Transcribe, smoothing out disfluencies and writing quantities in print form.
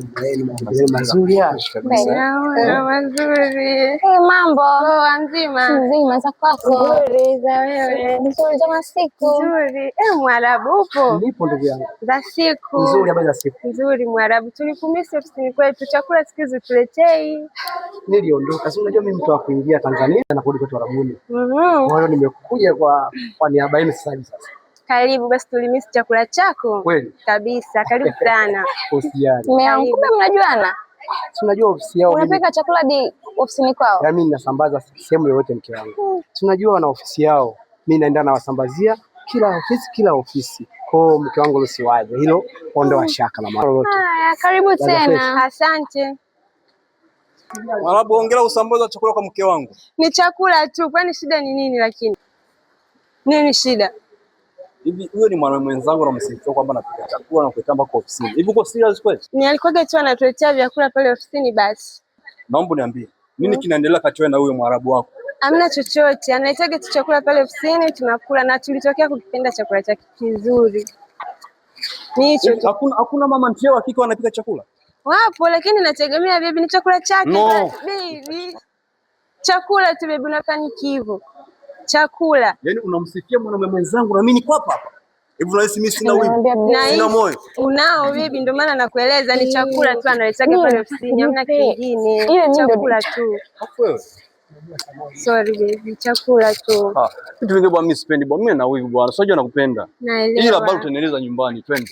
Mazuri mazuri. Mambo mzima za kwako? Nzuri za masiku. Mwarabu upo? Nipo ndugu yangu. Za siku. Nzuri, habari za siku. Nzuri Mwarabu. Tulikumisi ofisini kwetu, chakula siku hizi tuletei. Niliondoka. Si unajua mimi mtu wa kuingia Tanzania na kurudi kwetu Arabuni. Kwa hiyo nimekuja kwa niaba yenu sasa. Karibu basi, tulimisi chakula chako. Kweli? Kabisa, karibu sana. Usijali. Kumbe mnajuana? Si unajua ofisi yao. Unapeka chakula di ofisini kwao? Mimi ninasambaza sehemu yoyote mke wangu. Si unajua wana ofisi yao. Mimi naenda nawasambazia kila ofisi. Kwa mke wangu usiwaje. Hilo ondoa shaka na mambo yote. Haya, karibu tena. Asante. Mwarabu, ongea usambaza chakula kwa mke wangu. Ni chakula tu, kwani shida ni nini lakini? Nini shida? Hivi huyo ni mwanamume mwenzangu na msifia kwamba napika chakula na kuitamba kwa ofisini. Hivi uko serious kweli? Ni alikuwa tu anatuletea vyakula pale ofisini basi. Naomba niambie, nini kinaendelea kati wewe na huyo Mwarabu wako? Hamna chochote, analetaga tu chakula pale ofisini tunakula na tulitokea kukipenda chakula chake kizuri. Ni hicho tu. Hakuna mama ntiao wa kike wanapika chakula? Wapo, lakini nategemea baby ni chakula chake. No. Baby. Chakula tu baby, unafanya hivyo. Chakula. Yaani unamsifia mwanamume mwenzangu na mimi niko hapa. Hivi unahisi mimi sina wivu? Sina moyo. Unao baby, ndio maana nakueleza ni chakula tu analetaga pale ofisini, hamna kingine. Chakula tu. Wewe. Sorry baby, chakula tu. Vitu vingi bwana mimi sipendi bwana. Mimi na wivu bwana. Sio nakupenda. Ila bado tunaendeleza nyumbani, twende.